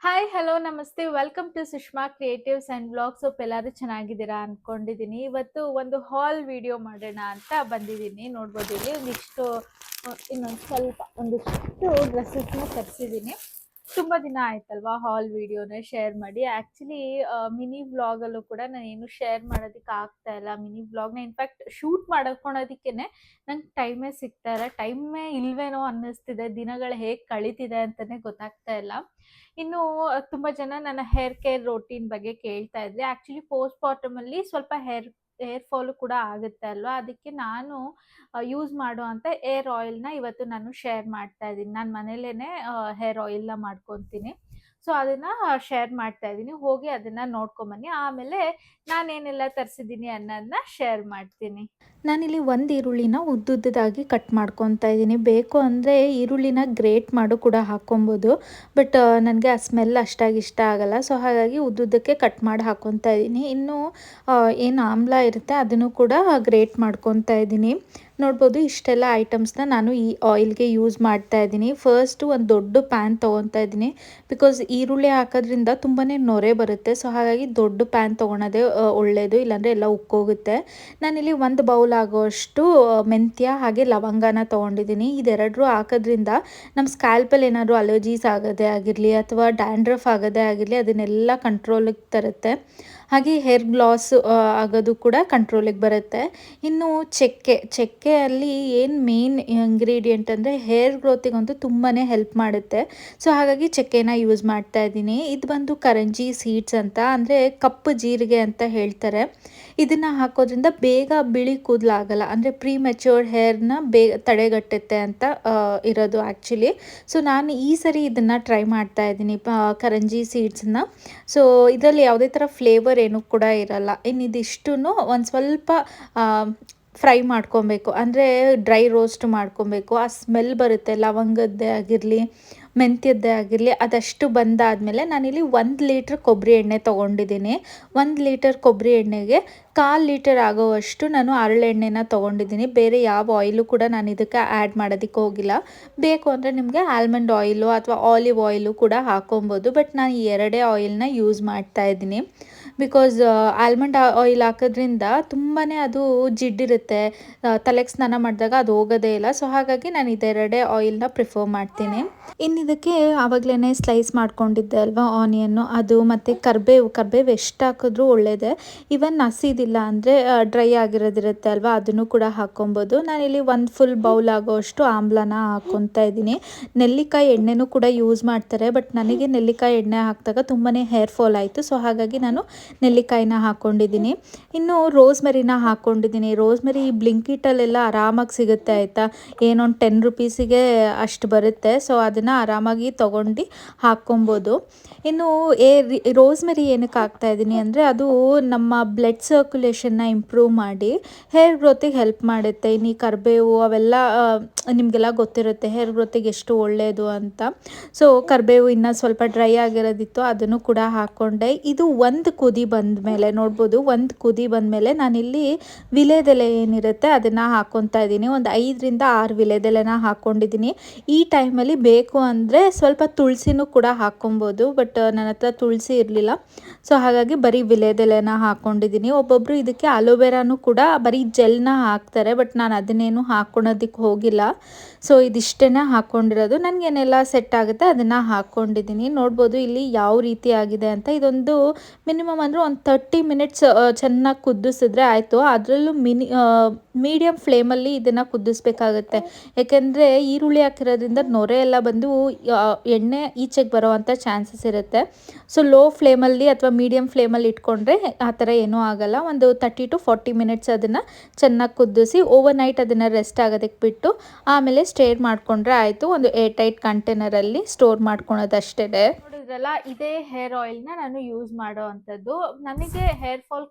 Hi, hello, ನಮಸ್ತೆ. Welcome to Sushma creatives and vlogs. ಎಲ್ಲರೂ ಚೆನ್ನಾಗಿದ್ದೀರಾ ಅಂದ್ಕೊಂಡಿದ್ದೀನಿ. ಇವತ್ತು ಒಂದು ಹಾಲ್ ವಿಡಿಯೋ ಮಾಡೋಣ ಅಂತ ಬಂದಿದ್ದೀನಿ. ನೋಡ್ಬೋದು ಇಲ್ಲಿ ಒಂದಿಷ್ಟು ಇನ್ನೊಂದು ಸ್ವಲ್ಪ ಒಂದಿಷ್ಟು ಡ್ರೆಸ್ಸಸ್ನ ತರಿಸಿದ್ದೀನಿ. ತುಂಬ ದಿನ ಆಯ್ತಲ್ವಾ ಹಾಲ್ ವಿಡಿಯೋನ ಶೇರ್ ಮಾಡಿ. ಆ್ಯಕ್ಚುಲಿ ಮಿನಿ ವ್ಲಾಗಲ್ಲೂ ಕೂಡ ನಾನು ಏನು ಶೇರ್ ಮಾಡೋದಕ್ಕೆ ಆಗ್ತಾ ಇಲ್ಲ. ಮಿನಿ ವ್ಲಾಗ್ನ ಇನ್ಫ್ಯಾಕ್ಟ್ ಶೂಟ್ ಮಾಡ್ಕೊಳೋದಕ್ಕೇ ನಂಗೆ ಟೈಮೇ ಸಿಗ್ತಾ ಇಲ್ಲ. ಟೈಮೇ ಇಲ್ವೇನೋ ಅನ್ನಿಸ್ತಿದೆ. ದಿನಗಳು ಹೇಗೆ ಕಳೀತಿದೆ ಅಂತಲೇ ಗೊತ್ತಾಗ್ತಾ ಇಲ್ಲ. ಇನ್ನು ತುಂಬ ಜನ ನನ್ನ ಹೇರ್ ಕೇರ್ ರೊಟೀನ್ ಬಗ್ಗೆ ಕೇಳ್ತಾ ಇದ್ರಿ. ಆ್ಯಕ್ಚುಲಿ ಪೋಸ್ಟ್ ಪಾರ್ಟಮಲ್ಲಿ ಸ್ವಲ್ಪ ಹೇರ್ ಫಾಲು ಕೂಡ ಆಗುತ್ತೆ ಅಲ್ವಾ, ಅದಕ್ಕೆ ನಾನು ಯೂಸ್ ಮಾಡುವಂಥ ಏರ್ ಆಯಿಲ್ನ ಇವತ್ತು ನಾನು ಶೇರ್ ಮಾಡ್ತಾ ಇದ್ದೀನಿ. ನಾನು ಮನೇಲೇ ಹೇರ್ ಆಯಿಲ್ನ ಮಾಡ್ಕೊತೀನಿ. ಸೊ ಅದನ್ನು ಶೇರ್ ಮಾಡ್ತಾ ಇದ್ದೀನಿ. ಹೋಗಿ ಅದನ್ನು ನೋಡ್ಕೊಂಬನ್ನಿ. ಆಮೇಲೆ ನಾನೇನೆಲ್ಲ ತರಿಸಿದ್ದೀನಿ ಅನ್ನೋದನ್ನ ಶೇರ್ ಮಾಡ್ತೀನಿ. ನಾನಿಲ್ಲಿ ಒಂದು ಈರುಳ್ಳಿನ ಉದ್ದುದ್ದದಾಗಿ ಕಟ್ ಮಾಡ್ಕೊತಾ ಇದ್ದೀನಿ. ಬೇಕು ಅಂದರೆ ಈರುಳ್ಳಿನ ಗ್ರೇಟ್ ಮಾಡು ಕೂಡ ಹಾಕ್ಕೊಬೋದು. ಬಟ್ ನನಗೆ ಆ ಸ್ಮೆಲ್ ಅಷ್ಟಾಗಿ ಇಷ್ಟ ಆಗಲ್ಲ. ಸೊ ಹಾಗಾಗಿ ಉದ್ದುದ್ದಕ್ಕೆ ಕಟ್ ಮಾಡಿ ಹಾಕ್ಕೊತಾ ಇದ್ದೀನಿ. ಇನ್ನು ಏನು ಆಮ್ಲ ಇರುತ್ತೆ ಅದನ್ನು ಕೂಡ ಗ್ರೇಟ್ ಮಾಡ್ಕೊತಾ ಇದ್ದೀನಿ. ನೋಡ್ಬೋದು ಇಷ್ಟೆಲ್ಲ ಐಟಮ್ಸ್ನ ನಾನು ಈ ಆಯಿಲ್ಗೆ ಯೂಸ್ ಮಾಡ್ತಾ ಇದ್ದೀನಿ. ಫಸ್ಟು ಒಂದು ದೊಡ್ಡ ಪ್ಯಾನ್ ತೊಗೊತಾ ಇದ್ದೀನಿ. ಬಿಕಾಸ್ ಈರುಳ್ಳಿ ಹಾಕೋದ್ರಿಂದ ತುಂಬಾ ನೊರೆ ಬರುತ್ತೆ. ಸೊ ಹಾಗಾಗಿ ದೊಡ್ಡ ಪ್ಯಾನ್ ತೊಗೊಳೋದೇ ಒಳ್ಳೆಯದು, ಇಲ್ಲಾಂದರೆ ಎಲ್ಲ ಉಕ್ಕೋಗುತ್ತೆ. ನಾನಿಲ್ಲಿ ಒಂದು ಬೌಲ್ ಆಗೋಷ್ಟು ಮೆಂತ್ಯ ಹಾಗೆ ಲವಂಗನ ತೊಗೊಂಡಿದ್ದೀನಿ. ಇದೆರಡರೂ ಹಾಕೋದ್ರಿಂದ ನಮ್ಮ ಸ್ಕ್ಯಾಲ್ಪಲ್ಲಿ ಏನಾದರೂ ಅಲರ್ಜೀಸ್ ಆಗೋದೇ ಆಗಿರಲಿ ಅಥವಾ ಡ್ಯಾಂಡ್ರಫ್ ಆಗೋದೇ ಆಗಿರಲಿ ಅದನ್ನೆಲ್ಲ ಕಂಟ್ರೋಲಿಗೆ ತರುತ್ತೆ. ಹಾಗೆ ಹೇರ್ ಗ್ಲಾಸ್ ಆಗೋದು ಕೂಡ ಕಂಟ್ರೋಲಿಗೆ ಬರುತ್ತೆ. ಇನ್ನು ಚಕ್ಕೆಯಲ್ಲಿ ಏನು ಮೇನ್ ಇಂಗ್ರೀಡಿಯೆಂಟ್ ಅಂದರೆ ಹೇರ್ ಗ್ರೋತಿಗಂತೂ ತುಂಬಾ ಹೆಲ್ಪ್ ಮಾಡುತ್ತೆ. ಸೊ ಹಾಗಾಗಿ ಚಕ್ಕೆನ ಯೂಸ್ ಮಾಡ್ತಾ ಇದ್ದೀನಿ. ಇದು ಬಂದು ಕರಂಜಿ ಸೀಡ್ಸ್ ಅಂತ, ಅಂದರೆ ಕಪ್ಪು ಜೀರಿಗೆ ಅಂತ ಹೇಳ್ತಾರೆ. ಇದನ್ನು ಹಾಕೋದ್ರಿಂದ ಬೇಗ ಬಿಳಿ ಕೂದಲಾಗಲ್ಲ, ಅಂದರೆ ಪ್ರೀ ಮೆಚ್ಯೂರ್ಡ್ ಹೇರ್ನ ಬೇಗ ತಡೆಗಟ್ಟುತ್ತೆ ಅಂತ ಇರೋದು ಆ್ಯಕ್ಚುಲಿ. ಸೊ ನಾನು ಈ ಸರಿ ಇದನ್ನು ಟ್ರೈ ಮಾಡ್ತಾ ಇದ್ದೀನಿ, ಕರಂಜಿ ಸೀಡ್ಸನ್ನ. ಸೊ ಇದರಲ್ಲಿ ಯಾವುದೇ ಥರ ಫ್ಲೇವರ್ ಏನೂ ಕೂಡ ಇರಲ್ಲ. ಇನ್ನು ಇದಿಷ್ಟು ಒಂದು ಸ್ವಲ್ಪ ಫ್ರೈ ಮಾಡ್ಕೊಬೇಕು, ಅಂದರೆ ಡ್ರೈ ರೋಸ್ಟ್ ಮಾಡ್ಕೊಬೇಕು. ಆ ಸ್ಮೆಲ್ ಬರುತ್ತೆ ಲವಂಗದ್ದೇ ಆಗಿರಲಿ ಮೆಂತ್ಯದ್ದೇ ಆಗಿರಲಿ, ಅದಷ್ಟು ಬಂದಾದಮೇಲೆ ನಾನಿಲ್ಲಿ 1 ಲೀಟ್ರ್ ಕೊಬ್ಬರಿ ಎಣ್ಣೆ ತೊಗೊಂಡಿದ್ದೀನಿ. 1 ಲೀಟರ್ ಕೊಬ್ಬರಿ ಎಣ್ಣೆಗೆ 1/4 ಲೀಟರ್ ಆಗೋವಷ್ಟು ನಾನು ಹರಳೆಣ್ಣೆನ ತೊಗೊಂಡಿದ್ದೀನಿ. ಬೇರೆ ಯಾವ ಆಯಿಲು ಕೂಡ ನಾನು ಇದಕ್ಕೆ ಆ್ಯಡ್ ಮಾಡೋದಕ್ಕೆ ಹೋಗಿಲ್ಲ. ಬೇಕು ಅಂದರೆ ನಿಮಗೆ ಆಲ್ಮಂಡ್ ಆಯಿಲು ಅಥವಾ ಆಲಿವ್ ಆಯಿಲು ಕೂಡ ಹಾಕೊಬೋದು. ಬಟ್ ನಾನು ಈ ಎರಡೇ ಆಯಿಲ್ನ ಯೂಸ್ ಮಾಡ್ತಾ ಇದ್ದೀನಿ. ಬಿಕಾಸ್ ಆಲ್ಮಂಡ್ ಆಯಿಲ್ ಹಾಕೋದ್ರಿಂದ ತುಂಬಾ ಅದು ಜಿಡ್ಡಿರುತ್ತೆ, ತಲೆಗೆ ಸ್ನಾನ ಮಾಡಿದಾಗ ಅದು ಹೋಗೋದೇ ಇಲ್ಲ. ಸೊ ಹಾಗಾಗಿ ನಾನು ಇದೆರಡೇ ಆಯಿಲ್ನ ಪ್ರಿಫರ್ ಮಾಡ್ತೀನಿ. ಇನ್ನು ಇದಕ್ಕೆ ಆವಾಗಲೇ ಸ್ಲೈಸ್ ಮಾಡ್ಕೊಂಡಿದ್ದೆ ಅಲ್ವಾ ಆನಿಯನ್ನು, ಅದು ಮತ್ತು ಕರ್ಬೇವು ಎಷ್ಟು ಹಾಕಿದ್ರೂ ಒಳ್ಳೆಯದೇ. ಇವನ್ ಹಸಿದಿಲ್ಲ ಅಂದರೆ ಡ್ರೈ ಆಗಿರೋದಿರುತ್ತೆ ಅಲ್ವಾ, ಅದನ್ನು ಕೂಡ ಹಾಕ್ಕೊಬೋದು. ನಾನಿಲ್ಲಿ ಒಂದು ಫುಲ್ ಬೌಲ್ ಆಗೋಷ್ಟು ಆಮ್ಲನ ಹಾಕ್ಕೊತಾ ಇದ್ದೀನಿ. ನೆಲ್ಲಿಕಾಯಿ ಎಣ್ಣೆನೂ ಕೂಡ ಯೂಸ್ ಮಾಡ್ತಾರೆ, ಬಟ್ ನನಗೆ ನೆಲ್ಲಿಕಾಯಿ ಎಣ್ಣೆ ಹಾಕಿದಾಗ ತುಂಬಾ ಹೇರ್ ಫಾಲ್ ಆಯಿತು. ಸೊ ಹಾಗಾಗಿ ನಾನು ನೆಲ್ಲಿಕಾಯಿನ ಹಾಕ್ಕೊಂಡಿದ್ದೀನಿ. ಇನ್ನು ರೋಸ್ಮೆರಿನ ಹಾಕ್ಕೊಂಡಿದ್ದೀನಿ. ರೋಸ್ಮೆರಿ ಬ್ಲಿಂಕಿಟಲ್ಲೆಲ್ಲ ಆರಾಮಾಗಿ ಸಿಗುತ್ತೆ ಆಯಿತಾ, ಏನೊಂದು 10 ರುಪೀಸಿಗೆ ಅಷ್ಟು ಬರುತ್ತೆ. ಸೊ ಅದನ್ನು ಆರಾಮಾಗಿ ತೊಗೊಂಡು ಹಾಕ್ಕೊಬೋದು. ಇನ್ನು ರೋಸ್ಮೆರಿ ಏನಕ್ಕೆ ಹಾಕ್ತಾಯಿದ್ದೀನಿ ಅಂದರೆ ಅದು ನಮ್ಮ ಬ್ಲಡ್ ಸರ್ಕ್ಯುಲೇಷನ್ನ ಇಂಪ್ರೂವ್ ಮಾಡಿ ಹೇರ್ ಗ್ರೋತಿಗೆ ಹೆಲ್ಪ್ ಮಾಡುತ್ತೆ. ಇನ್ನು ಈ ಕರಿಬೇವು ಅವೆಲ್ಲ ನಿಮಗೆಲ್ಲ ಗೊತ್ತಿರುತ್ತೆ ಹೇರ್ ಗ್ರೋತಿಗೆ ಎಷ್ಟು ಒಳ್ಳೆಯದು ಅಂತ. ಸೊ ಕರಿಬೇವು ಇನ್ನೂ ಸ್ವಲ್ಪ ಡ್ರೈ ಆಗಿರೋದಿತ್ತು, ಅದನ್ನು ಕೂಡ ಹಾಕ್ಕೊಂಡೆ. ಇದು ಒಂದು ಕುದಿ ಬಂದಮೇಲೆ ನೋಡ್ಬೋದು, ಒಂದು ಕುದಿ ಬಂದಮೇಲೆ ನಾನಿಲ್ಲಿ ವಿಳೆದೆಲೆ ಏನಿರುತ್ತೆ ಅದನ್ನು ಹಾಕ್ಕೊತಾ ಇದ್ದೀನಿ. ಒಂದು 5ರಿಂದ 6 ವಿಳೆದೆಲೆನ ಹಾಕ್ಕೊಂಡಿದ್ದೀನಿ. ಈ ಟೈಮಲ್ಲಿ ಬೇಕು ಅಂದರೆ ಸ್ವಲ್ಪ ತುಳಸಿನೂ ಕೂಡ ಹಾಕ್ಕೊಬೋದು, ಬಟ್ ನನ್ನ ಹತ್ರ ತುಳಸಿ ಇರಲಿಲ್ಲ. ಸೊ ಹಾಗಾಗಿ ಬರೀ ವಿಳೆದೆಲೆನ ಹಾಕ್ಕೊಂಡಿದ್ದೀನಿ. ಒಬ್ಬೊಬ್ಬರು ಇದಕ್ಕೆ ಅಲೋವೆರಾನು ಕೂಡ ಬರೀ ಜೆಲ್ನ ಹಾಕ್ತಾರೆ, ಬಟ್ ನಾನು ಅದನ್ನೇನು ಹಾಕ್ಕೊಳೋದಕ್ಕೆ ಹೋಗಿಲ್ಲ. ಸೊ ಇದಿಷ್ಟೇ ಹಾಕ್ಕೊಂಡಿರೋದು. ನನಗೇನೆಲ್ಲ ಸೆಟ್ ಆಗುತ್ತೆ ಅದನ್ನು ಹಾಕ್ಕೊಂಡಿದ್ದೀನಿ. ನೋಡ್ಬೋದು ಇಲ್ಲಿ ಯಾವ ರೀತಿ ಆಗಿದೆ ಅಂತ. ಇದೊಂದು ಮಿನಿಮಮ್ ಅಂದರೆ ಒಂದು 30 ಮಿನಿಟ್ಸ್ ಚೆನ್ನಾಗಿ ಕುದಿಸಿದ್ರೆ ಆಯಿತು. ಅದರಲ್ಲೂ ಮೀಡಿಯಮ್ ಫ್ಲೇಮಲ್ಲಿ ಇದನ್ನು ಕುದಿಸ್ಬೇಕಾಗತ್ತೆ. ಯಾಕೆಂದರೆ ಈರುಳ್ಳಿ ಹಾಕಿರೋದ್ರಿಂದ ನೊರೆ ಎಲ್ಲ ಬಂದು ಎಣ್ಣೆ ಈಚೆಗೆ ಬರೋವಂಥ ಚಾನ್ಸಸ್ ಇರುತ್ತೆ. ಸೊ ಲೋ ಫ್ಲೇಮಲ್ಲಿ ಅಥವಾ ಮೀಡಿಯಮ್ ಫ್ಲೇಮಲ್ಲಿ ಇಟ್ಕೊಂಡ್ರೆ ಆ ಥರ ಏನೂ ಆಗೋಲ್ಲ. ಒಂದು 30 to 40 ಮಿನಿಟ್ಸ್ ಅದನ್ನು ಚೆನ್ನಾಗಿ ಕುದಿಸಿ ಓವರ್ ನೈಟ್ ಅದನ್ನು ರೆಸ್ಟ್ ಆಗೋದಕ್ಕೆ ಬಿಟ್ಟು ಆಮೇಲೆ ಸ್ಟೋರ್ ಮಾಡಿಕೊಂಡ್ರೆ ಆಯಿತು. ಒಂದು ಏರ್ ಟೈಟ್ ಕಂಟೈನರಲ್ಲಿ ಸ್ಟೋರ್ ಮಾಡ್ಕೊಳೋದು ಅಷ್ಟೇ. ನೋಡಿದ್ರಲ್ಲ, ಇದೇ ಹೇರ್ ಆಯಿಲ್ನ ನಾನು ಯೂಸ್ ಮಾಡೋ ಅಂಥದ್ದು. ನನಗೆ ಹೇರ್ ಫಾಲ್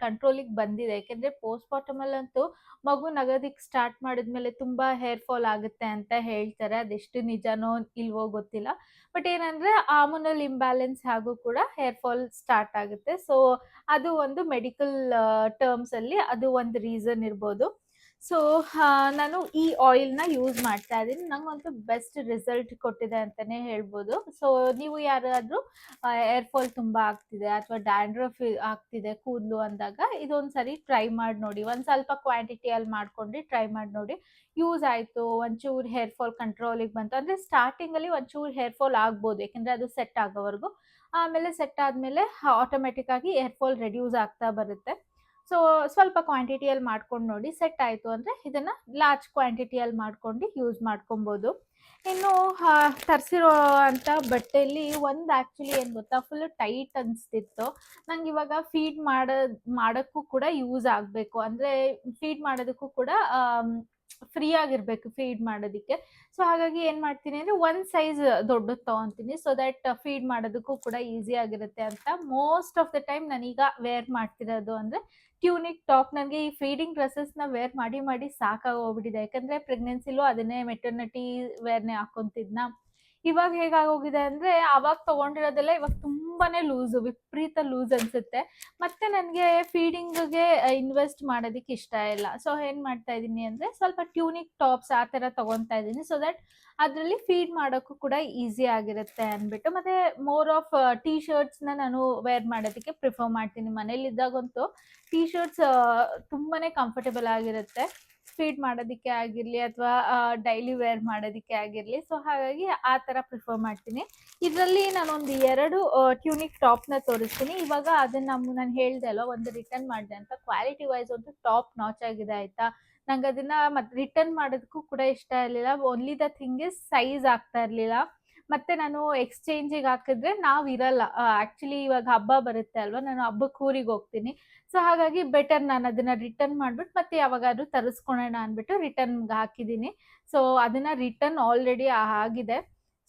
ಕಂಟ್ರೋಲಿಗೆ ಬಂದಿದೆ. ಯಾಕೆಂದರೆ ಪೋಸ್ಟ್ ಪಾರ್ಟಮಲ್ಲಂತೂ ಮಗು ನಗೋದಕ್ಕೆ ಸ್ಟಾರ್ಟ್ ಮಾಡಿದ್ಮೇಲೆ ತುಂಬ ಹೇರ್ ಫಾಲ್ ಆಗುತ್ತೆ ಅಂತ ಹೇಳ್ತಾರೆ. ಅದೆಷ್ಟು ನಿಜನೋ ಇಲ್ವೋ ಗೊತ್ತಿಲ್ಲ. ಬಟ್ ಏನಂದರೆ ಹಾರ್ಮೋನಲ್ ಇಂಬ್ಯಾಲೆನ್ಸ್ ಹಾಗೂ ಕೂಡ ಹೇರ್ ಫಾಲ್ ಸ್ಟಾರ್ಟ್ ಆಗುತ್ತೆ. ಸೊ ಅದು ಒಂದು ಮೆಡಿಕಲ್ ಟರ್ಮ್ಸಲ್ಲಿ ಅದು ಒಂದು ರೀಸನ್ ಇರ್ಬೋದು. ಸೊ ನಾನು ಈ ಆಯಿಲ್ನ ಯೂಸ್ ಮಾಡ್ತಾ ಇದ್ದೀನಿ. ನಂಗಂತೂ ಬೆಸ್ಟ್ ರಿಸಲ್ಟ್ ಕೊಟ್ಟಿದೆ ಅಂತಾನೆ ಹೇಳ್ಬೋದು. ಸೊ ನೀವು ಯಾರಾದರೂ ಏರ್ ಫಾಲ್ ತುಂಬ ಆಗ್ತಿದೆ ಅಥವಾ ಡ್ಯಾಂಡ್ರಫ್ ಆಗ್ತಿದೆ ಕೂದಲು ಅಂದಾಗ ಇದೊಂದು ಸರಿ ಟ್ರೈ ಮಾಡಿ ನೋಡಿ. ಒಂದು ಸ್ವಲ್ಪ ಕ್ವಾಂಟಿಟಿಯಲ್ಲಿ ಮಾಡ್ಕೊಂಡು ಟ್ರೈ ಮಾಡಿ ನೋಡಿ. ಯೂಸ್ ಆಯಿತು, ಒಂಚೂರು ಹೇರ್ ಫಾಲ್ ಕಂಟ್ರೋಲಿಗೆ ಬಂತು ಅಂದರೆ ಸ್ಟಾರ್ಟಿಂಗಲ್ಲಿ ಒಂಚೂರು ಹೇರ್ ಫಾಲ್ ಆಗ್ಬೋದು, ಯಾಕೆಂದರೆ ಅದು ಸೆಟ್ ಆಗೋವರೆಗೂ. ಆಮೇಲೆ ಸೆಟ್ ಆದಮೇಲೆ ಆಟೋಮೆಟಿಕ್ ಆಗಿ ಹೇರ್ ಫಾಲ್ ರೆಡ್ಯೂಸ್ ಆಗ್ತಾ ಬರುತ್ತೆ. ಸೊ ಸ್ವಲ್ಪ ಕ್ವಾಂಟಿಟಿಯಲ್ಲಿ ಮಾಡ್ಕೊಂಡು ನೋಡಿ. ಸೆಟ್ ಆಯಿತು ಅಂದರೆ ಇದನ್ನು ಲಾರ್ಜ್ ಕ್ವಾಂಟಿಟಿಯಲ್ಲಿ ಮಾಡ್ಕೊಂಡು ಯೂಸ್ ಮಾಡ್ಕೊಬೋದು. ಇನ್ನು ತರಿಸಿರೋ ಅಂಥ ಬಟ್ಟೆಯಲ್ಲಿ ಒಂದು ಆ್ಯಕ್ಚುಲಿ ಏನು ಗೊತ್ತಾ, ಫುಲ್ಲು ಟೈಟ್ ಅನಿಸ್ತಿತ್ತು. ನಂಗೆ ಇವಾಗ ಫೀಡ್ ಮಾಡೋಕ್ಕೂ ಕೂಡ ಯೂಸ್ ಆಗಬೇಕು, ಅಂದರೆ ಫೀಡ್ ಮಾಡೋದಕ್ಕೂ ಕೂಡ ಫ್ರೀ ಆಗಿರಬೇಕು ಫೀಡ್ ಮಾಡೋದಕ್ಕೆ. ಸೊ ಹಾಗಾಗಿ ಏನು ಮಾಡ್ತೀನಿ ಅಂದರೆ ಒಂದು ಸೈಜ್ ದೊಡ್ಡದು ತೊಗೊತೀನಿ, ಸೊ ದ್ಯಾಟ್ ಫೀಡ್ ಮಾಡೋದಕ್ಕೂ ಕೂಡ ಈಸಿ ಆಗಿರುತ್ತೆ ಅಂತ. ಮೋಸ್ಟ್ ಆಫ್ ದ ಟೈಮ್ ನಾನೀಗ ವೇರ್ ಮಾಡ್ತಿರೋದು ಅಂದರೆ ಟ್ಯೂನಿಕ್ ಟಾಪ್. ನನಗೆ ಈ ಫೀಡಿಂಗ್ ಡ್ರೆಸ್ಸಸ್ನ ವೇರ್ ಮಾಡಿ ಮಾಡಿ ಸಾಕಾಗೋಗ್ಬಿಟ್ಟಿದೆ, ಯಾಕಂದರೆ ಪ್ರೆಗ್ನೆನ್ಸಿಲೂ ಅದನ್ನೇ ಮೆಟರ್ನಿಟಿ ವೇರ್ನೇ ಹಾಕೊತಿದ್ನ. ಇವಾಗ ಹೇಗಾಗೋಗಿದೆ ಅಂದರೆ ಆವಾಗ ತೊಗೊಂಡಿರೋದೆಲ್ಲ ಇವಾಗ ತುಂಬಾ ಲೂಸು, ವಿಪರೀತ ಲೂಸ್ ಅನಿಸುತ್ತೆ. ಮತ್ತು ನನಗೆ ಫೀಡಿಂಗಿಗೆ ಇನ್ವೆಸ್ಟ್ ಮಾಡೋದಕ್ಕೆ ಇಷ್ಟ ಇಲ್ಲ. ಸೊ ಏನು ಮಾಡ್ತಾ ಇದ್ದೀನಿ ಅಂದರೆ ಸ್ವಲ್ಪ ಟ್ಯೂನಿಕ್ ಟಾಪ್ಸ್ ಆ ಥರ ತೊಗೊತಾ ಇದ್ದೀನಿ, ಸೊ ದ್ಯಾಟ್ ಅದರಲ್ಲಿ ಫೀಡ್ ಮಾಡೋಕ್ಕೂ ಕೂಡ ಈಸಿ ಆಗಿರುತ್ತೆ ಅಂದ್ಬಿಟ್ಟು. ಮತ್ತು ಮೋರ್ ಆಫ್ ಟೀ ಶರ್ಟ್ಸ್ನ ನಾನು ವೇರ್ ಮಾಡೋದಕ್ಕೆ ಪ್ರಿಫರ್ ಮಾಡ್ತೀನಿ. ಮನೇಲಿದ್ದಾಗಂತೂ ಟೀ ಶರ್ಟ್ಸ್ ತುಂಬಾ ಕಂಫರ್ಟಬಲ್ ಆಗಿರುತ್ತೆ, ಫೀಡ್ ಮಾಡೋದಕ್ಕೆ ಆಗಿರಲಿ ಅಥವಾ ಡೈಲಿ ವೇರ್ ಮಾಡೋದಕ್ಕೆ ಆಗಿರಲಿ. ಸೊ ಹಾಗಾಗಿ ಆ ಥರ ಪ್ರಿಫರ್ ಮಾಡ್ತೀನಿ. ಇದರಲ್ಲಿ ನಾನೊಂದು 2 ಟ್ಯೂನಿಕ್ ಟಾಪ್ನ ತೋರಿಸ್ತೀನಿ. ಇವಾಗ ಅದನ್ನು ನಾನು ಹೇಳಿದೆ ಅಲ್ವಾ, ಒಂದು ರಿಟರ್ನ್ ಮಾಡಿದೆ ಅಂತ. ಕ್ವಾಲಿಟಿ ವೈಸ್ ಅಂತೂ ಟಾಪ್ ನಾಚ್ ಆಗಿದೆ ಆಯಿತಾ. ನಂಗೆ ಅದನ್ನು ಮತ್ತೆ ರಿಟರ್ನ್ ಮಾಡೋದಕ್ಕೂ ಕೂಡ ಇಷ್ಟ ಇರಲಿಲ್ಲ. Only the thing is size ಆಗ್ತಾ ಇರಲಿಲ್ಲ. ಮತ್ತು ನಾನು ಎಕ್ಸ್ಚೇಂಜಿಗೆ ಹಾಕಿದ್ರೆ ನಾವು ಇರಲ್ಲ. ಆ್ಯಕ್ಚುಲಿ ಇವಾಗ ಹಬ್ಬ ಬರುತ್ತೆ ಅಲ್ವಾ, ನಾನು ಹಬ್ಬಕ್ಕೆ ಊರಿಗೆ ಹೋಗ್ತೀನಿ. ಸೊ ಹಾಗಾಗಿ ಬೆಟರ್ ನಾನು ಅದನ್ನು ರಿಟರ್ನ್ ಮಾಡಿಬಿಟ್ಟು ಮತ್ತೆ ಯಾವಾಗಾದ್ರೂ ತರಿಸ್ಕೊಳೋಣ ಅಂದ್ಬಿಟ್ಟು ರಿಟರ್ನ್ಗೆ ಹಾಕಿದ್ದೀನಿ. ಸೊ ಅದನ್ನು ರಿಟರ್ನ್ ಆಲ್ರೆಡಿ ಆಗಿದೆ.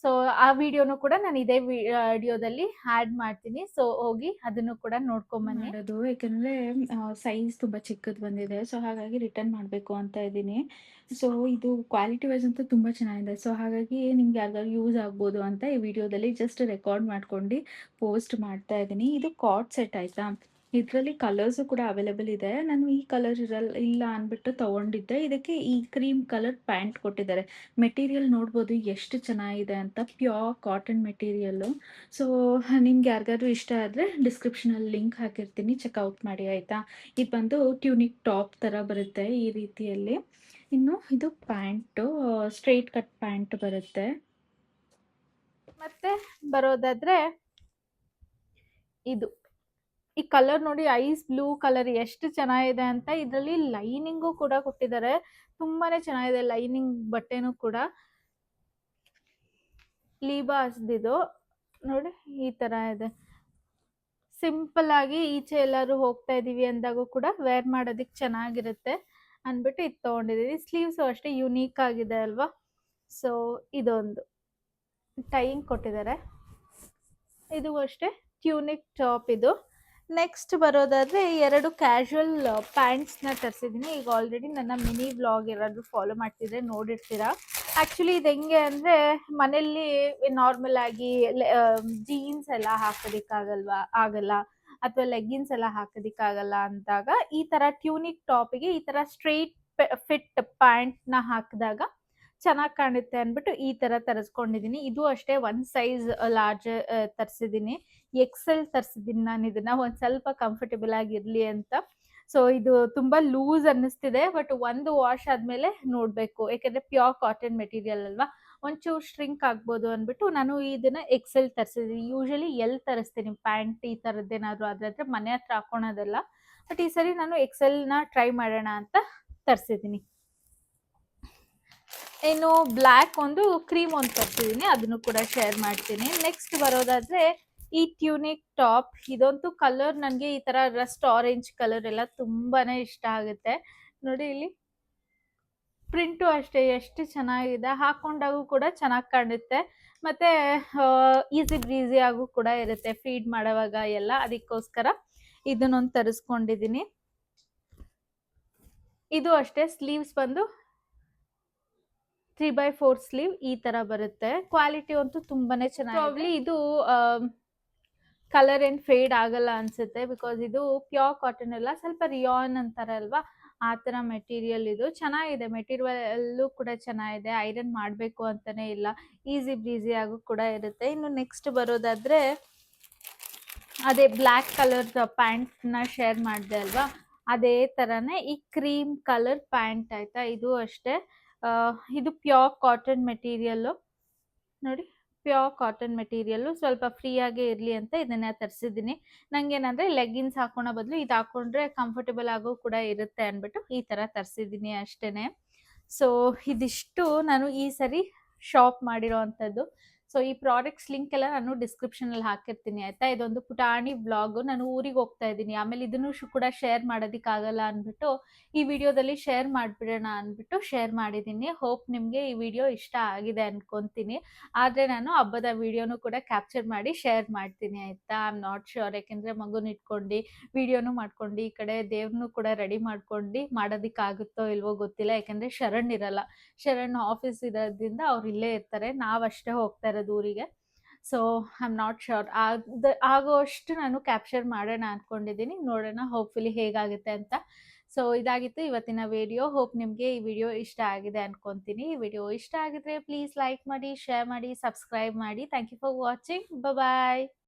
ಸೊ ಆ ವಿಡಿಯೋನು ಕೂಡ ನಾನು ಇದೇ ವಿಡಿಯೋದಲ್ಲಿ ಆ್ಯಡ್ ಮಾಡ್ತೀನಿ. ಸೊ ಹೋಗಿ ಅದನ್ನು ಕೂಡ ನೋಡ್ಕೊಂಬನ್ನಿ. ಮಾಡೋದು ಯಾಕಂದರೆ ಸೈಜ್ ತುಂಬ ಚಿಕ್ಕದು ಬಂದಿದೆ, ಸೊ ಹಾಗಾಗಿ ರಿಟರ್ನ್ ಮಾಡಬೇಕು ಅಂತ ಇದ್ದೀನಿ. ಸೊ ಇದು ಕ್ವಾಲಿಟಿ ವೈಸ್ ಅಂತೂ ತುಂಬ ಚೆನ್ನಾಗಿದೆ. ಸೊ ಹಾಗಾಗಿ ನಿಮ್ಗೆ ಯಾರಿಗಾದ್ರು ಯೂಸ್ ಆಗ್ಬೋದು ಅಂತ ಈ ವಿಡಿಯೋದಲ್ಲಿ ಜಸ್ಟ್ ರೆಕಾರ್ಡ್ ಮಾಡ್ಕೊಂಡು ಪೋಸ್ಟ್ ಮಾಡ್ತಾ ಇದ್ದೀನಿ. ಇದು ಕಾರ್ಡ್ ಸೆಟ್ ಆಯಿತಾ. ಇದರಲ್ಲಿ ಕಲರ್ಸು ಕೂಡ ಅವೈಲೇಬಲ್ ಇದೆ. ನಾನು ಈ ಕಲರ್ ಇಲ್ಲ ಅಂದ್ಬಿಟ್ಟು ತೊಗೊಂಡಿದ್ದೆ. ಇದಕ್ಕೆ ಈ ಕ್ರೀಮ್ ಕಲರ್ ಪ್ಯಾಂಟ್ ಕೊಟ್ಟಿದ್ದಾರೆ. ಮೆಟೀರಿಯಲ್ ನೋಡ್ಬೋದು ಎಷ್ಟು ಚೆನ್ನಾಗಿದೆ ಅಂತ, ಪ್ಯೂರ್ ಕಾಟನ್ ಮೆಟೀರಿಯಲ್ಲು. ಸೊ ನಿಮ್ಗೆ ಯಾರಿಗಾದ್ರೂ ಇಷ್ಟ ಆದರೆ ಡಿಸ್ಕ್ರಿಪ್ಷನಲ್ಲಿ ಲಿಂಕ್ ಹಾಕಿರ್ತೀನಿ, ಚೆಕ್ಔಟ್ ಮಾಡಿ ಆಯಿತಾ. ಇದು ಬಂದು ಟ್ಯೂನಿಕ್ ಟಾಪ್ ಥರ ಬರುತ್ತೆ ಈ ರೀತಿಯಲ್ಲಿ. ಇನ್ನು ಇದು ಪ್ಯಾಂಟು, ಸ್ಟ್ರೈಟ್ ಕಟ್ ಪ್ಯಾಂಟ್ ಬರುತ್ತೆ. ಮತ್ತೆ ಬರೋದಾದ್ರೆ ಇದು ಈ ಕಲರ್ ನೋಡಿ, ಐಸ್ ಬ್ಲೂ ಕಲರ್ ಎಷ್ಟು ಚೆನ್ನಾಗಿದೆ ಅಂತ. ಇದರಲ್ಲಿ ಲೈನಿಂಗು ಕೂಡ ಕೊಟ್ಟಿದ್ದಾರೆ, ತುಂಬಾನೇ ಚೆನ್ನಾಗಿದೆ ಲೈನಿಂಗ್ ಬಟ್ಟೆನೂ ಕೂಡ. ಲೀಬಾಸ್ದಿದು ನೋಡಿ, ಈ ತರ ಇದೆ. ಸಿಂಪಲ್ ಆಗಿ ಈಚೆ ಎಲ್ಲರೂ ಹೋಗ್ತಾ ಇದೀವಿ ಅಂದಾಗೂ ಕೂಡ ವೇರ್ ಮಾಡೋದಕ್ಕೆ ಚೆನ್ನಾಗಿರುತ್ತೆ ಅಂದ್ಬಿಟ್ಟು ಇದು ತೊಗೊಂಡಿದ್ದೀವಿ. ಸ್ಲೀವ್ಸು ಅಷ್ಟೇ ಯುನೀಕ್ ಆಗಿದೆ ಅಲ್ವಾ. ಸೊ ಇದೊಂದು ಟೈಯಿಂಗ್ ಕೊಟ್ಟಿದ್ದಾರೆ, ಇದು ಅಷ್ಟೇ ಟ್ಯೂನಿಕ್ ಟಾಪ್ ಇದು. ನೆಕ್ಸ್ಟ್ ಬರೋದಾದರೆ 2 ಕ್ಯಾಶುವಲ್ ಪ್ಯಾಂಟ್ಸ್ನ ತರಿಸಿದ್ದೀನಿ. ಈಗ ಆಲ್ರೆಡಿ ನನ್ನ ಮಿನಿ ವ್ಲಾಗ್ ಯಾರಾದರೂ ಫಾಲೋ ಮಾಡ್ತಿದ್ರೆ ನೋಡಿರ್ತೀರ. ಆ್ಯಕ್ಚುಲಿ ಇದು ಹೆಂಗೆ ಅಂದರೆ, ಮನೆಯಲ್ಲಿ ನಾರ್ಮಲ್ ಆಗಿ ಜೀನ್ಸ್ ಎಲ್ಲ ಆಗಲ್ಲ ಅಥವಾ ಲೆಗ್ಗಿನ್ಸ್ ಎಲ್ಲ ಹಾಕೋದಕ್ಕಾಗಲ್ಲ ಅಂದಾಗ ಈ ಥರ ಟ್ಯೂನಿಕ್ ಟಾಪಿಗೆ ಈ ಥರ ಸ್ಟ್ರೈಟ್ ಫಿಟ್ ಪ್ಯಾಂಟ್ನ ಹಾಕಿದಾಗ ಚೆನ್ನಾಗಿ ಕಾಣುತ್ತೆ ಅಂದ್ಬಿಟ್ಟು ಈ ಥರ ತರಿಸ್ಕೊಂಡಿದ್ದೀನಿ. ಇದು ಅಷ್ಟೇ ಒಂದು ಸೈಜ್ ಲಾರ್ಜ್ ತರಿಸಿದ್ದೀನಿ. ಎಕ್ಸೆಲ್ ತರಿಸಿದ್ದೀನಿ ನಾನು ಇದನ್ನು, ಒಂದು ಸ್ವಲ್ಪ ಕಂಫರ್ಟಬಲ್ ಆಗಿರಲಿ ಅಂತ. ಸೊ ಇದು ತುಂಬ ಲೂಸ್ ಅನ್ನಿಸ್ತಿದೆ, ಬಟ್ ಒಂದು ವಾಶ್ ಆದಮೇಲೆ ನೋಡಬೇಕು, ಯಾಕೆಂದರೆ ಪ್ಯೂರ್ ಕಾಟನ್ ಮೆಟೀರಿಯಲ್ ಅಲ್ವಾ, ಒಂಚೂರು ಶ್ರಿಂಕ್ ಆಗ್ಬೋದು ಅಂದ್ಬಿಟ್ಟು ನಾನು ಇದನ್ನು ಎಕ್ಸೆಲ್ ತರಿಸಿದ್ದೀನಿ. ಯೂಶಲಿ ಎಲ್ ತರಿಸ್ತೀನಿ ಪ್ಯಾಂಟ್ ಈ ಥರದ್ದೇನಾದರೂ ಆದರೆ ಮನೆ ಹತ್ರ ಹಾಕೊಳೋದಲ್ಲ. ಬಟ್ ಈ ಸರಿ ನಾನು ಎಕ್ಸೆಲ್ನ ಟ್ರೈ ಮಾಡೋಣ ಅಂತ ತರಿಸಿದ್ದೀನಿ. ಇನ್ನು ಬ್ಲ್ಯಾಕ್ ಒಂದು ಕ್ರೀಮ್ ಒಂದು ತರಿಸಿದ್ದೀನಿ, ಅದನ್ನು ಕೂಡ ಶೇರ್ ಮಾಡ್ತೀನಿ. ನೆಕ್ಸ್ಟ್ ಬರೋದಾದರೆ ಈ ಟ್ಯೂನಿಕ್ ಟಾಪ್. ಇದಂತೂ ಕಲರ್ ನನಗೆ ಈ ಥರ ರಸ್ಟ್ ಆರೆಂಜ್ ಕಲರ್ ಎಲ್ಲ ತುಂಬಾ ಇಷ್ಟ ಆಗುತ್ತೆ. ನೋಡಿ ಇಲ್ಲಿ ಪ್ರಿಂಟು ಅಷ್ಟೇ ಎಷ್ಟು ಚೆನ್ನಾಗಿದೆ, ಹಾಕೊಂಡಾಗೂ ಕೂಡ ಚೆನ್ನಾಗಿ ಕಾಣುತ್ತೆ. ಮತ್ತು ಈಸಿ ಬ್ರೀಸಿ ಆಗೂ ಕೂಡ ಇರುತ್ತೆ ಫೀಡ್ ಮಾಡೋವಾಗ ಎಲ್ಲ. ಅದಕ್ಕೋಸ್ಕರ ಇದನ್ನೊಂದು ತರಿಸ್ಕೊಂಡಿದ್ದೀನಿ. ಇದು ಅಷ್ಟೇ ಸ್ಲೀವ್ಸ್ ಬಂದು 3/4 ಸ್ಲೀವ್ ಈ ಥರ ಬರುತ್ತೆ. ಕ್ವಾಲಿಟಿ ಅಂತೂ ತುಂಬಾ ಚೆನ್ನಾಗಿದೆ. ಪ್ರಾಬ್ಲಿ ಇದು ಕಲರ್ ಏನು ಫೇಡ್ ಆಗಲ್ಲ ಅನಿಸುತ್ತೆ, ಬಿಕಾಸ್ ಇದು ಪ್ಯೂರ್ ಕಾಟನ್ ಅಲ್ಲ, ಸ್ವಲ್ಪ ರಿಯಾನ್ ಅಂತಾರೆ ಅಲ್ವಾ, ಆ ಥರ ಮೆಟೀರಿಯಲ್ ಇದು. ಚೆನ್ನಾಗಿದೆ, ಮೆಟೀರಿಯಲ್ಲು ಕೂಡ ಚೆನ್ನಾಗಿದೆ. ಐರನ್ ಮಾಡಬೇಕು ಅಂತಲೇ ಇಲ್ಲ, ಈಸಿ ಬ್ರೀಸಿಯಾಗೂ ಕೂಡ ಇರುತ್ತೆ. ಇನ್ನು ನೆಕ್ಸ್ಟ್ ಬರೋದಾದರೆ ಅದೇ ಬ್ಲ್ಯಾಕ್ ಕಲರ್ದು ಪ್ಯಾಂಟ್ನ ಶೇರ್ ಮಾಡಿದೆ ಅಲ್ವಾ, ಅದೇ ಥರನೇ ಈ ಕ್ರೀಮ್ ಕಲರ್ ಪ್ಯಾಂಟ್ ಆಯಿತಾ. ಇದು ಅಷ್ಟೇ, ಇದು ಪ್ಯೂರ್ ಕಾಟನ್ ಮೆಟೀರಿಯಲ್ಲು ನೋಡಿ, ಪ್ಯೂರ್ ಕಾಟನ್ ಮೆಟೀರಿಯಲ್ಲು. ಸ್ವಲ್ಪ ಫ್ರೀಯಾಗೇ ಇರಲಿ ಅಂತ ಇದನ್ನು ತರಿಸಿದ್ದೀನಿ. ನನಗೇನಂದರೆ ಲೆಗ್ಗಿನ್ಸ್ ಹಾಕೊಳ್ಳೋ ಬದಲು ಇದು ಹಾಕ್ಕೊಂಡ್ರೆ ಕಂಫರ್ಟಬಲ್ ಆಗೋ ಕೂಡ ಇರುತ್ತೆ ಅಂದ್ಬಿಟ್ಟು ಈ ಥರ ತರಿಸಿದ್ದೀನಿ ಅಷ್ಟೇ. ಸೊ ಇದಿಷ್ಟು ನಾನು ಈ ಸರಿ ಶಾಪ್ ಮಾಡಿರೋ ಅಂಥದ್ದು. ಸೊ ಈ ಪ್ರಾಡಕ್ಟ್ಸ್ ಲಿಂಕ್ ಎಲ್ಲ ನಾನು ಡಿಸ್ಕ್ರಿಪ್ಷನಲ್ಲಿ ಹಾಕಿರ್ತೀನಿ ಆಯಿತಾ. ಇದೊಂದು ಪುಟಾಣಿ ವ್ಲಾಗು. ನಾನು ಊರಿಗೆ ಹೋಗ್ತಾ ಇದ್ದೀನಿ, ಆಮೇಲೆ ಇದನ್ನು ಕೂಡ ಶೇರ್ ಮಾಡೋದಕ್ಕಾಗಲ್ಲ ಅಂದ್ಬಿಟ್ಟು ಈ ವಿಡಿಯೋದಲ್ಲಿ ಶೇರ್ ಮಾಡಿಬಿಡೋಣ ಅಂದ್ಬಿಟ್ಟು ಶೇರ್ ಮಾಡಿದ್ದೀನಿ. ಹೋಪ್ ನಿಮಗೆ ಈ ವಿಡಿಯೋ ಇಷ್ಟ ಆಗಿದೆ ಅನ್ಕೊತೀನಿ. ಆದರೆ ನಾನು ಹಬ್ಬದ ವಿಡಿಯೋನು ಕೂಡ ಕ್ಯಾಪ್ಚರ್ ಮಾಡಿ ಶೇರ್ ಮಾಡ್ತೀನಿ ಆಯಿತಾ. ಐ ಆಮ್ ನಾಟ್ ಶ್ಯೂರ್, ಯಾಕೆಂದರೆ ಮಗುನ ಇಟ್ಕೊಂಡು ವಿಡಿಯೋನು ಮಾಡ್ಕೊಂಡು ಈ ಕಡೆ ದೇವ್ರನ್ನೂ ಕೂಡ ರೆಡಿ ಮಾಡ್ಕೊಂಡು ಮಾಡೋದಕ್ಕಾಗುತ್ತೋ ಇಲ್ವೋ ಗೊತ್ತಿಲ್ಲ. ಯಾಕೆಂದರೆ ಶರಣ್ ಇರಲ್ಲ, ಶರಣ್ ಆಫೀಸ್ ಇರೋದ್ರಿಂದ ಅವ್ರು ಇಲ್ಲೇ ಇರ್ತಾರೆ, ನಾವಷ್ಟೇ ಹೋಗ್ತಾ ಇರೋದು ಊರಿಗೆ. So I am not sure, ಆಗೋಷ್ಟು ನಾನು ಕ್ಯಾಪ್ಚರ್ ಮಾಡೋಣ ಅಂದ್ಕೊಂಡಿದ್ದೀನಿ. ನೋಡೋಣ ಹೋಪ್ಫುಲಿ ಹೇಗಾಗುತ್ತೆ ಅಂತ. ಸೊ ಇದಾಗಿತ್ತು ಇವತ್ತಿನ ವಿಡಿಯೋ. ಹೋಪ್ ನಿಮಗೆ ಈ ವಿಡಿಯೋ ಇಷ್ಟ ಆಗಿದೆ ಅನ್ಕೊತೀನಿ. ಈ ವಿಡಿಯೋ ಇಷ್ಟ ಆಗಿದ್ರೆ ಪ್ಲೀಸ್ ಲೈಕ್ ಮಾಡಿ, ಶೇರ್ ಮಾಡಿ, ಸಬ್ಸ್ಕ್ರೈಬ್ ಮಾಡಿ. Thank you for watching. Bye.